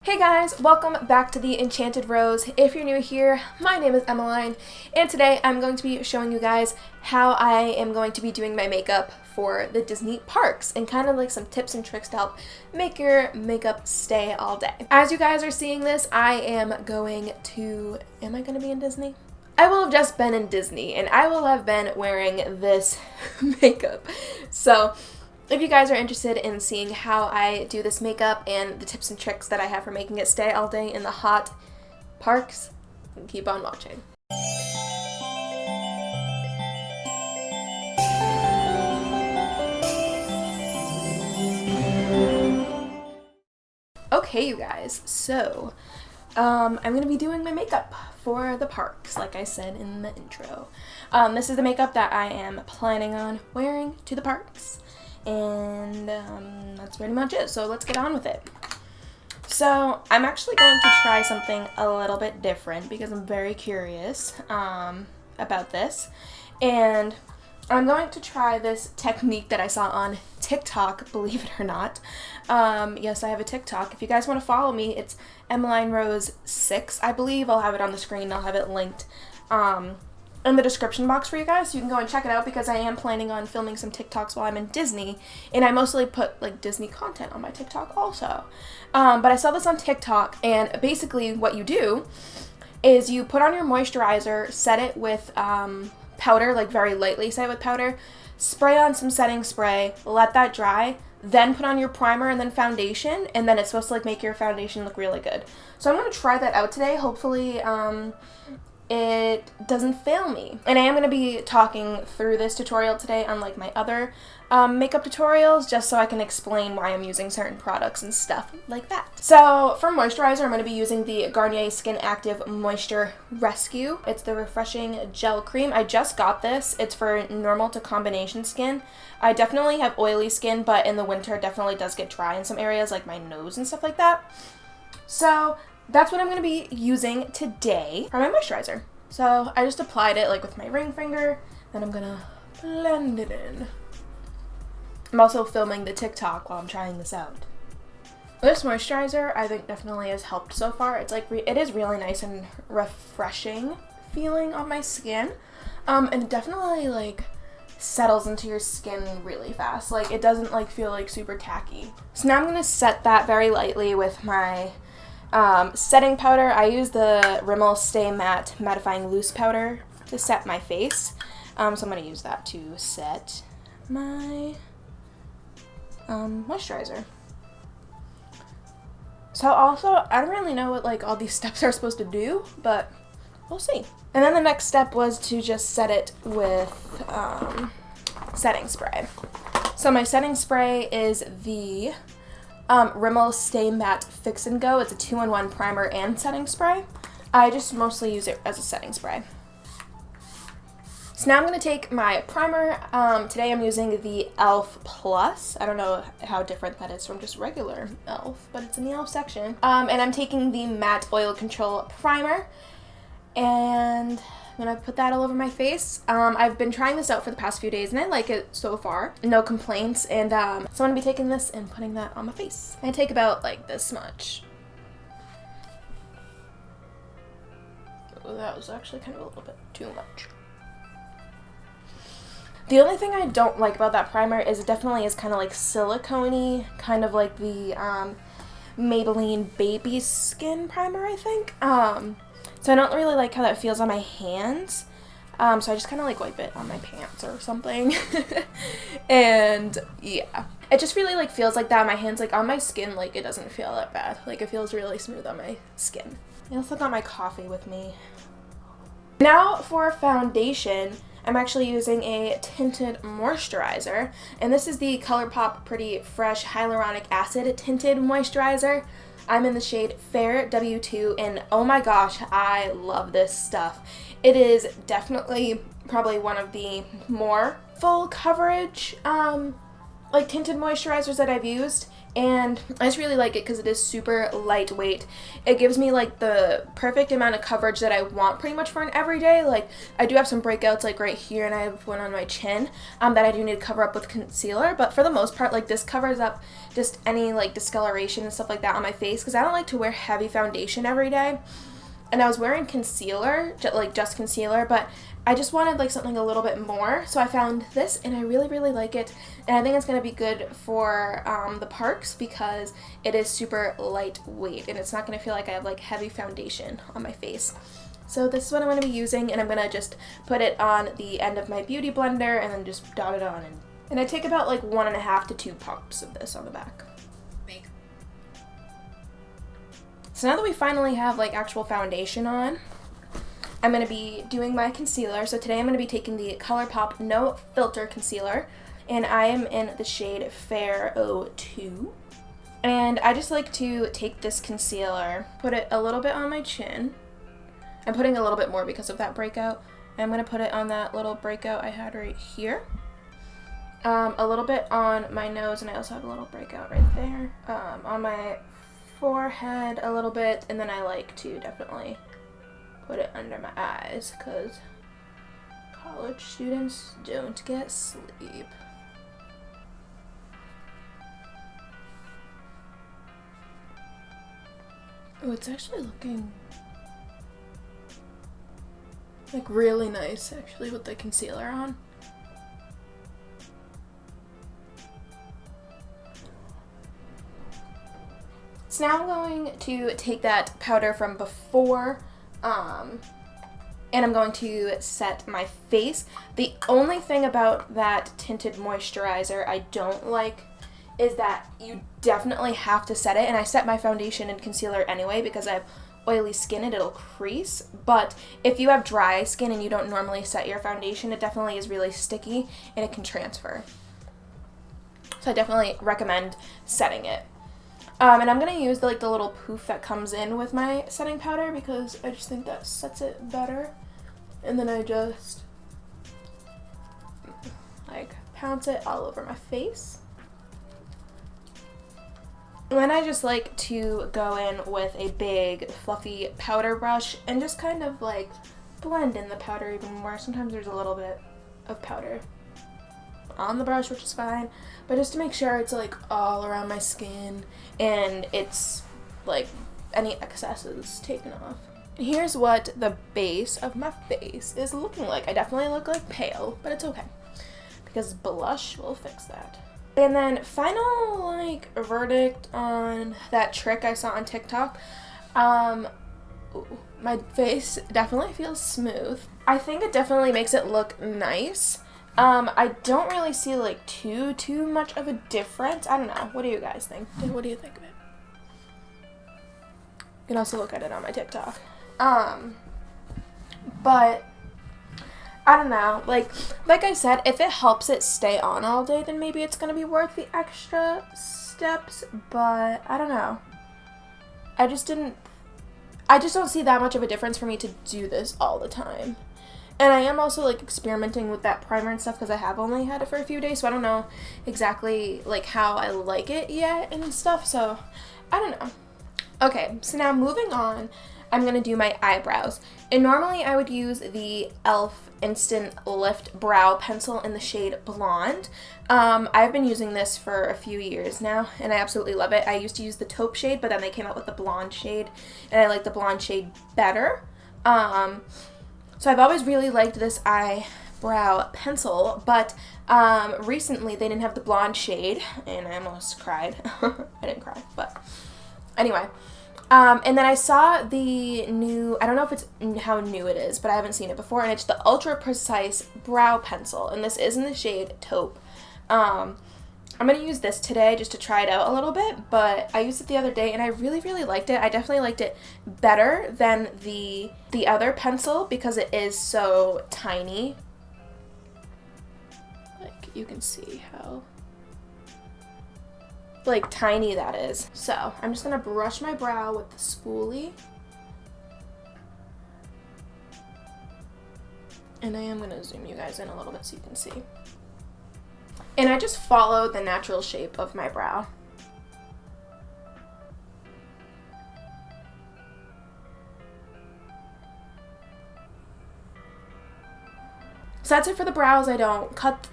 Hey guys, welcome back to the Enchanted Rose. If you're new here, my name is Emmeline, and today I'm going to be showing you guys how I am going to be doing my makeup for the Disney parks and kind of like some tips and tricks to help make your makeup stay all day. As you guys are seeing this, am I going to be in Disney? I will have just been in Disney and I will have been wearing this makeup. So if you guys are interested in seeing how I do this makeup and the tips and tricks that I have for making it stay all day in the hot parks, keep on watching. Okay, you guys, so I'm going to be doing my makeup for the parks, like I said in the intro. This is the makeup that I am planning on wearing to the parks. And that's pretty much it, so let's get on with it. So I'm actually going to try something a little bit different because I'm very curious about this, and I'm going to try this technique that I saw on TikTok, believe it or not. Yes, I have a TikTok. If you guys want to follow me, it's Emmeline Rose 6, I believe. I'll have it on the screen. I'll have it linked in the description box for you guys, so you can go and check it out because I am planning on filming some TikToks while I'm in Disney, and I mostly put like Disney content on my TikTok also. But I saw this on TikTok, and basically what you do is you put on your moisturizer, set it with powder, like very lightly set it with powder, spray on some setting spray, let that dry, then put on your primer and then foundation, and then it's supposed to like make your foundation look really good. So I'm going to try that out today. Hopefully it doesn't fail me. And I am going to be talking through this tutorial today unlike my other makeup tutorials, just so I can explain why I'm using certain products and stuff like that. So for moisturizer, I'm going to be using the Garnier Skin Active Moisture Rescue. It's the Refreshing Gel Cream. I just got this. It's for normal to combination skin. I definitely have oily skin, but in the winter it definitely does get dry in some areas like my nose and stuff like that. So that's what I'm going to be using today for my moisturizer. So I just applied it like with my ring finger, then I'm going to blend it in. I'm also filming the TikTok while I'm trying this out. This moisturizer I think definitely has helped so far. It's like it is really nice and refreshing feeling on my skin. And it definitely like settles into your skin really fast. Like it doesn't like feel like super tacky. So now I'm going to set that very lightly with my setting powder. I use the Rimmel Stay Matte Mattifying Loose Powder to set my face. So I'm going to use that to set my moisturizer. So also, I don't really know what like all these steps are supposed to do, but we'll see. And then the next step was to just set it with setting spray. So my setting spray is the Rimmel Stay Matte Fix and Go. It's a 2-in-1 primer and setting spray. I just mostly use it as a setting spray. So now I'm going to take my primer. Today I'm using the e.l.f. Plus. I don't know how different that is from just regular e.l.f., but it's in the e.l.f. section. And I'm taking the Matte Oil Control Primer, and I'm going to put that all over my face. I've been trying this out for the past few days, and I like it so far. No complaints. And so I'm going to be taking this and putting that on my face. I take about like this much. Oh, that was actually kind of a little bit too much. The only thing I don't like about that primer is it definitely is kind of like silicone-y, kind of like the Maybelline Baby Skin Primer, I think. So I don't really like how that feels on my hands. So I just kind of like wipe it on my pants or something. And yeah, it just really like feels like that on my hands. Like on my skin, like it doesn't feel that bad. Like it feels really smooth on my skin. I also got my coffee with me. Now for foundation, I'm actually using a tinted moisturizer, and this is the ColourPop Pretty Fresh Hyaluronic Acid Tinted Moisturizer. I'm in the shade Fair W2, and oh my gosh, I love this stuff. It is definitely probably one of the more full coverage like tinted moisturizers that I've used. And I just really like it because it is super lightweight. It gives me like the perfect amount of coverage that I want pretty much for an everyday. Like I do have some breakouts like right here, and I have one on my chin that I do need to cover up with concealer. But for the most part, like this covers up just any like discoloration and stuff like that on my face, because I don't like to wear heavy foundation every day. And I was wearing concealer, just concealer, but I just wanted like something a little bit more. So I found this, and I really, really like it. And I think it's going to be good for the parks because it is super lightweight, and it's not going to feel like I have like heavy foundation on my face. So this is what I'm going to be using, and I'm going to just put it on the end of my beauty blender and then just dot it on. And I take about like 1.5 to 2 pumps of this on the back. So now that we finally have like actual foundation on, I'm going to be doing my concealer. So today I'm going to be taking the ColourPop No Filter Concealer, and I am in the shade Fair 02. And I just like to take this concealer, put it a little bit on my chin. I'm putting a little bit more because of that breakout. I'm going to put it on that little breakout I had right here. A little bit on my nose, and I also have a little breakout right there. On my forehead a little bit, and then I like to definitely put it under my eyes because college students don't get sleep. Oh, it's actually looking like really nice actually with the concealer on. So now I'm going to take that powder from before, and I'm going to set my face. The only thing about that tinted moisturizer I don't like is that you definitely have to set it, and I set my foundation and concealer anyway because I have oily skin and it'll crease. But if you have dry skin and you don't normally set your foundation, it definitely is really sticky and it can transfer. So I definitely recommend setting it. And I'm going to use the little poof that comes in with my setting powder because I just think that sets it better. And then I just like pounce it all over my face. And then I just like to go in with a big fluffy powder brush and just kind of like blend in the powder even more. Sometimes there's a little bit of powder on the brush, which is fine, but just to make sure it's like all around my skin and it's like any excess is taken off. And here's what the base of my face is looking like. I definitely look like pale, but it's okay because blush will fix that. And then final like verdict on that trick I saw on TikTok. My face definitely feels smooth. I think it definitely makes it look nice. I don't really see like too much of a difference. I don't know. What do you guys think? What do you think of it? You can also look at it on my TikTok. But I don't know. Like I said, if it helps it stay on all day, then maybe it's gonna be worth the extra steps. But I don't know. I just don't see that much of a difference for me to do this all the time. And I am also like experimenting with that primer and stuff because I have only had it for a few days, so I don't know exactly like how I like it yet and stuff, so I don't know. Okay, so now moving on, I'm going to do my eyebrows. And normally I would use the e.l.f. Instant Lift Brow Pencil in the shade Blonde. I've been using this for a few years now, and I absolutely love it. I used to use the taupe shade, but then they came out with the blonde shade, and I like the blonde shade better. So I've always really liked this eyebrow pencil, but recently they didn't have the blonde shade, and I almost cried. I didn't cry, but anyway. And then I saw the new, I don't know if it's how new it is, but I haven't seen it before, and it's the Ultra Precise Brow Pencil, and this is in the shade Taupe. I'm going to use this today just to try it out a little bit, but I used it the other day and I really, really liked it. I definitely liked it better than the other pencil because it is so tiny. Like, you can see how, like, tiny that is. So, I'm just going to brush my brow with the spoolie. And I am going to zoom you guys in a little bit so you can see. And I just follow the natural shape of my brow. So that's it for the brows. I don't cut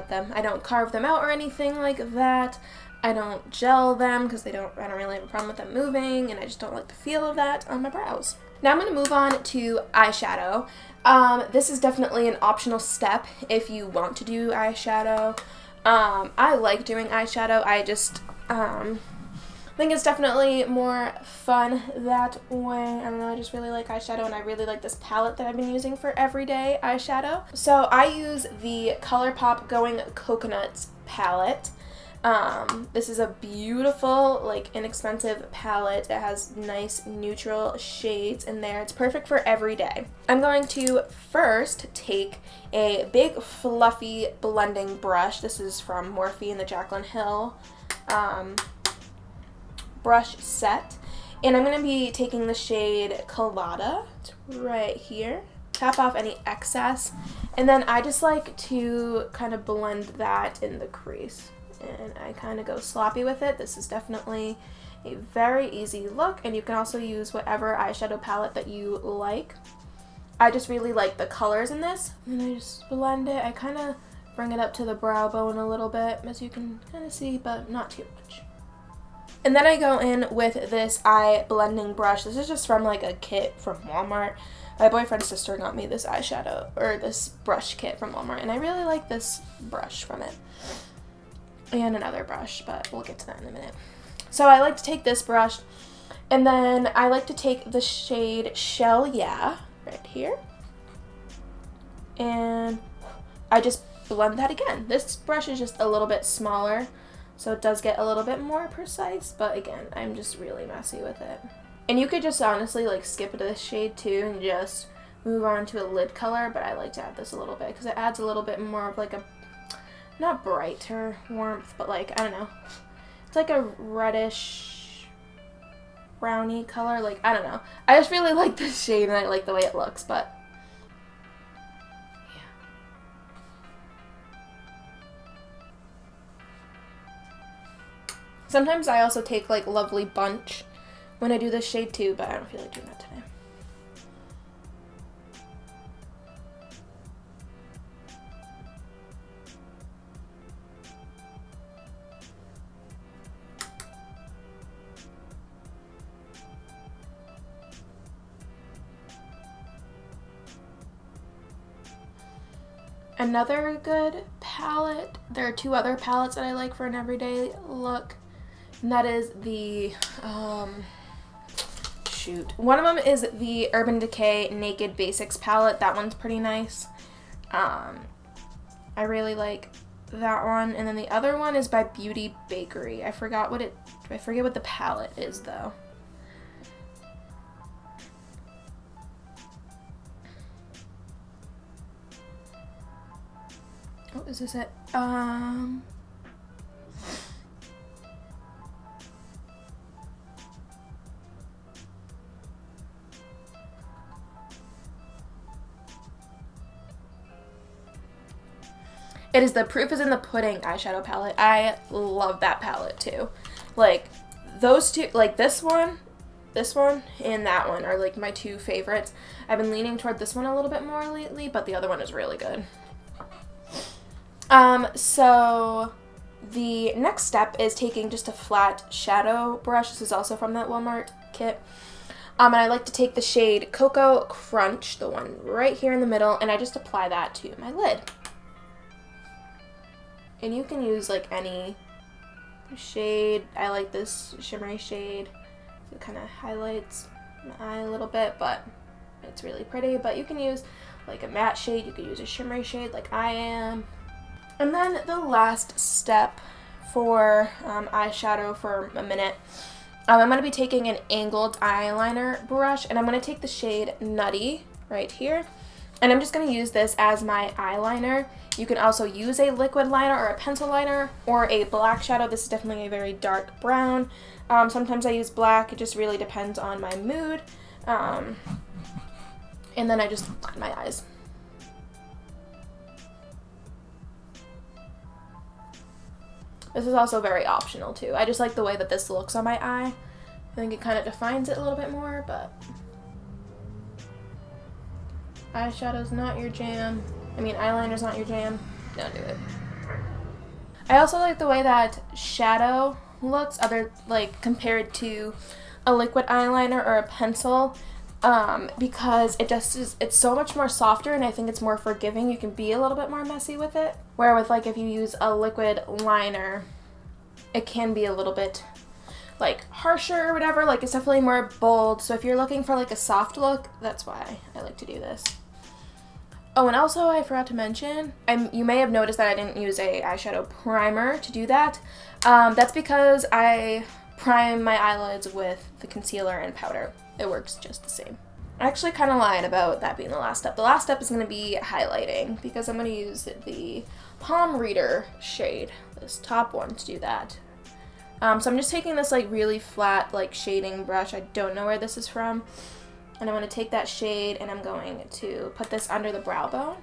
them. I don't carve them out or anything like that. I don't gel them because I don't really have a problem with them moving, and I just don't like the feel of that on my brows. Now I'm going to move on to eyeshadow. This is definitely an optional step if you want to do eyeshadow. I like doing eyeshadow. I just think it's definitely more fun that way. I don't know, I just really like eyeshadow, and I really like this palette that I've been using for everyday eyeshadow. So I use the ColourPop Going Coconuts palette. This is a beautiful, like, inexpensive palette. It has nice neutral shades in there. It's perfect for every day. I'm going to first take a big fluffy blending brush. This is from Morphe and the Jaclyn Hill brush set. And I'm going to be taking the shade Colada. It's right here. Tap off any excess. And then I just like to kind of blend that in the crease. And I kind of go sloppy with it. This is definitely a very easy look, and you can also use whatever eyeshadow palette that you like. I just really like the colors in this, and I just blend it. I kind of bring it up to the brow bone a little bit, as you can kind of see, but not too much. And then I go in with this eye blending brush. This is just from like a kit from Walmart. My boyfriend's sister got me this eyeshadow, or this brush kit from Walmart, and I really like this brush from it. And another brush, but we'll get to that in a minute. So I like to take this brush, and then I like to take the shade Shell Yeah right here, and I just blend that again. This brush is just a little bit smaller, so it does get a little bit more precise, but again, I'm just really messy with it. And you could just honestly like skip this shade too and just move on to a lid color, but I like to add this a little bit because it adds a little bit more of like a, not brighter warmth, but like, I don't know. It's like a reddish brownie color. Like, I don't know. I just really like this shade, and I like the way it looks, but yeah. Sometimes I also take like Lovely Bunch when I do this shade too, but I don't feel like doing that today. Another good palette, there are two other palettes that I like for an everyday look, and that is the, one of them is the Urban Decay Naked Basics palette. That one's pretty nice. I really like that one, and then the other one is by Beauty Bakery. I forget what the palette is though. Oh, is this it? It is the Proof is in the Pudding eyeshadow palette. I love that palette too. Like, those two, like this one, and that one are like my two favorites. I've been leaning toward this one a little bit more lately, but the other one is really good. So the next step is taking just a flat shadow brush. This is also from that Walmart kit. And I like to take the shade Cocoa Crunch, the one right here in the middle, and I just apply that to my lid. And you can use like any shade. I like this shimmery shade. It kind of highlights my eye a little bit, but it's really pretty. But you can use like a matte shade. You could use a shimmery shade like I am. And then the last step for eyeshadow for a minute, I'm going to be taking an angled eyeliner brush, and I'm going to take the shade Nutty right here, and I'm just going to use this as my eyeliner. You can also use a liquid liner or a pencil liner or a black shadow. This is definitely a very dark brown. Sometimes I use black. It just really depends on my mood. And then I just line my eyes. This is also very optional too. I just like the way that this looks on my eye. I think it kind of defines it a little bit more, but eyeshadow's not your jam. I mean, eyeliner's not your jam, don't do it. I also like the way that shadow looks, compared to a liquid eyeliner or a pencil, because it's so much more softer, and I think it's more forgiving. You can be a little bit more messy with it. Where with if you use a liquid liner, it can be a little bit harsher or whatever. It's definitely more bold. So if you're looking for a soft look, that's why I like to do this. Oh, and also I forgot to mention, you may have noticed that I didn't use a eyeshadow primer to do that. That's because I prime my eyelids with the concealer and powder. It works just the same. I actually kind of lied about that being the last step. The last step is going to be highlighting, because I'm going to use the Palm Reader shade, this top one, to do that. So I'm just taking this really flat shading brush. I don't know where this is from. And I'm going to take that shade and I'm going to put this under the brow bone.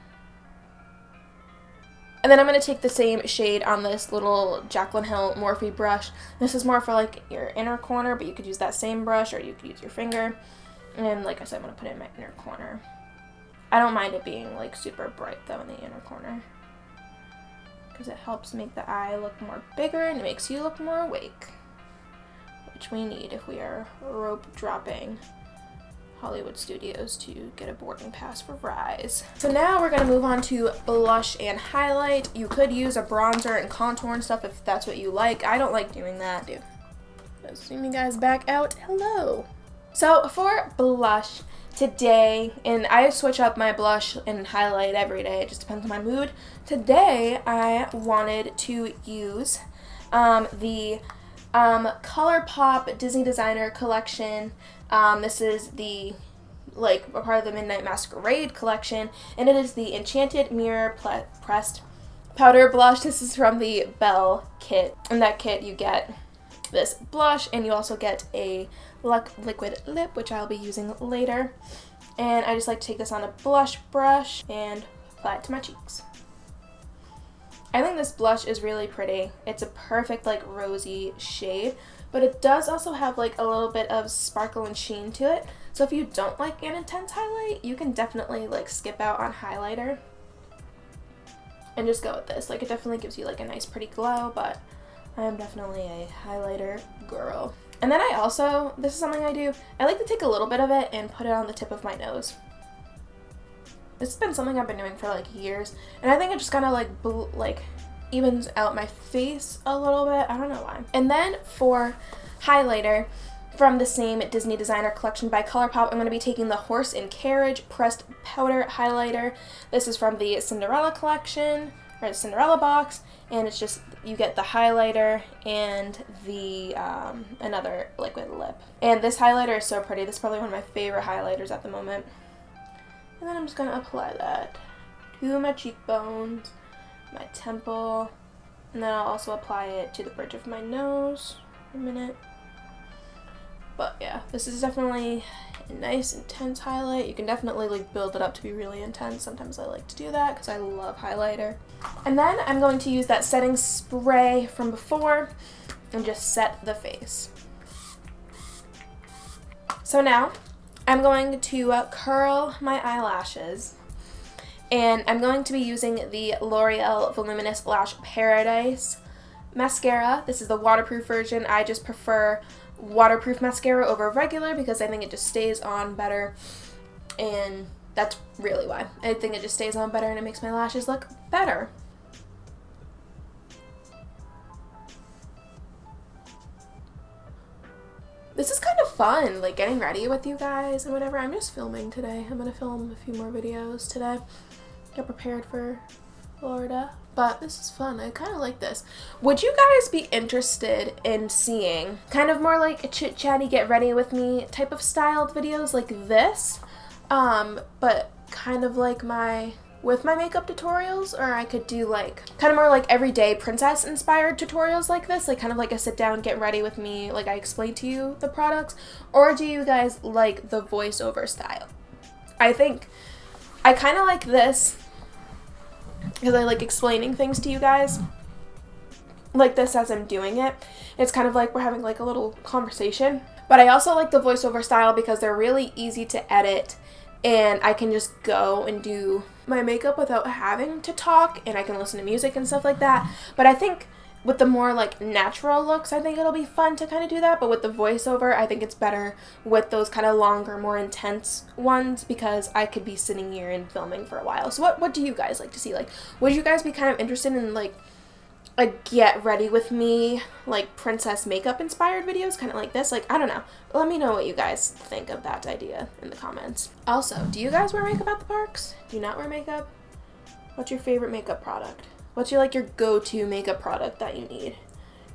And then I'm going to take the same shade on this little Jaclyn Hill Morphe brush. This is more for your inner corner, but you could use that same brush or you could use your finger. And like I said, I'm going to put it in my inner corner. I don't mind it being super bright though in the inner corner, because it helps make the eye look more bigger and it makes you look more awake, which we need if we are rope dropping Hollywood Studios to get a boarding pass for Rise. So now we're going to move on to blush and highlight. You could use a bronzer and contour and stuff if that's what you like. I don't like doing that, dude. Zoom you guys back out. Hello. So for blush today, and I switch up my blush and highlight every day. It just depends on my mood. Today I wanted to use the ColourPop Disney Designer Collection. This is the a part of the Midnight Masquerade collection, and it is the Enchanted Mirror Pressed Powder Blush. This is from the Belle kit. In that kit you get this blush, and you also get a liquid lip, which I'll be using later. And I just like to take this on a blush brush and apply it to my cheeks. I think this blush is really pretty. It's a perfect rosy shade, but it does also have a little bit of sparkle and sheen to it. So if you don't like an intense highlight, you can definitely skip out on highlighter and just go with this. It definitely gives you a nice pretty glow, but I am definitely a highlighter girl. And then I also, this is something I do, I like to take a little bit of it and put it on the tip of my nose. This has been something I've been doing for years, and I think it just kind of evens out my face a little bit. I don't know why. And then for highlighter, from the same Disney Designer Collection by ColourPop, I'm going to be taking the Horse and Carriage Pressed Powder Highlighter. This is from the Cinderella collection, or the Cinderella box, and it's just, you get the highlighter and the another liquid lip. And this highlighter is so pretty. This is probably one of my favorite highlighters at the moment. And then I'm just going to apply that to my cheekbones, my temple, and then I'll also apply it to the bridge of my nose in a minute. But yeah, this is definitely a nice intense highlight. You can definitely build it up to be really intense. Sometimes I like to do that because I love highlighter. And then I'm going to use that setting spray from before and just set the face. So now I'm going to curl my eyelashes, and I'm going to be using the L'Oreal Voluminous Lash Paradise mascara. This is the waterproof version. I just prefer waterproof mascara over regular because I think it just stays on better, and that's really why. I think it just stays on better and it makes my lashes look better. This is kind of fun, getting ready with you guys and whatever. I'm just filming today. I'm going to film a few more videos today. Get prepared for Florida. But this is fun. I kind of like this. Would you guys be interested in seeing kind of more a chit-chatty, get ready with me type of styled videos like this? But kind of with my makeup tutorials, or I could do kind of more everyday princess inspired tutorials like this, kind of a sit down, get ready with me, I explain to you the products. Or do you guys like the voiceover style? I think I kind of like this because I like explaining things to you guys like this as I'm doing it. It's kind of we're having a little conversation. But I also like the voiceover style because they're really easy to edit, and I can just go and do my makeup without having to talk, and I can listen to music and stuff like that. But I think with the more like natural looks, I think it'll be fun to kind of do that. But with the voiceover, I think it's better with those kind of longer, more intense ones, because I could be sitting here and filming for a while. So what do you guys like to see? Like, would you guys be kind of interested in like a get ready with me, like princess makeup inspired videos, kind of like this? Like, I don't know. Let me know what you guys think of that idea in the comments. Also, do you guys wear makeup at the parks? Do you not wear makeup? What's your favorite makeup product? What's your go-to makeup product that you need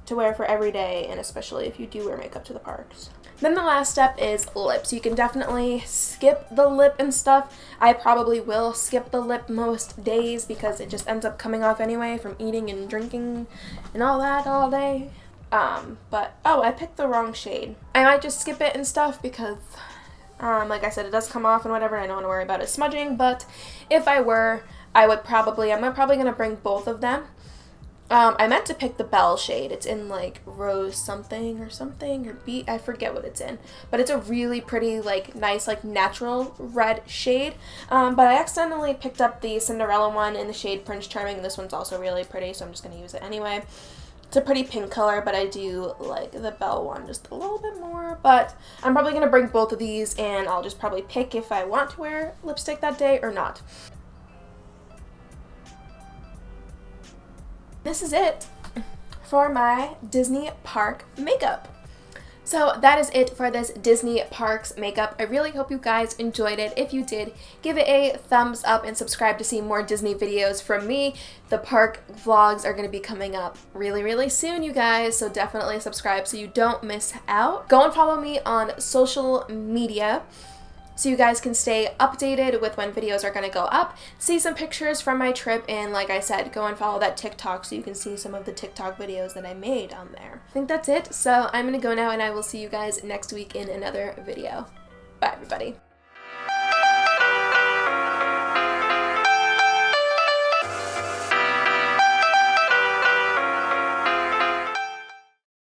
to wear for every day, and especially if you do wear makeup to the parks? Then the last step is lips. You can definitely skip the lip and stuff. I probably will skip the lip most days because it just ends up coming off anyway from eating and drinking and all that all day. But, oh, I picked the wrong shade. I might just skip it and stuff because, like I said, it does come off and whatever. I don't want to worry about it smudging, but if I were, I'm probably going to bring both of them. I meant to pick the Belle shade. It's in like rose something or beet. I forget what it's in, but it's a really pretty, like nice, like natural red shade. But I accidentally picked up the Cinderella one in the shade Prince Charming. This one's also really pretty, so I'm just going to use it anyway. It's a pretty pink color, but I do like the Belle one just a little bit more. But I'm probably going to bring both of these, and I'll just probably pick if I want to wear lipstick that day or not. This is it for my Disney park makeup. So that is it for this Disney Parks makeup. I really hope you guys enjoyed it. If you did, give it a thumbs up and subscribe to see more Disney videos from me. The park vlogs are going to be coming up really, really soon, you guys, so definitely subscribe so you don't miss out. Go and follow me on social media so you guys can stay updated with when videos are going to go up, see some pictures from my trip, and like I said, go and follow that TikTok so you can see some of the TikTok videos that I made on there. I think that's it, so I'm going to go now, and I will see you guys next week in another video. Bye, everybody.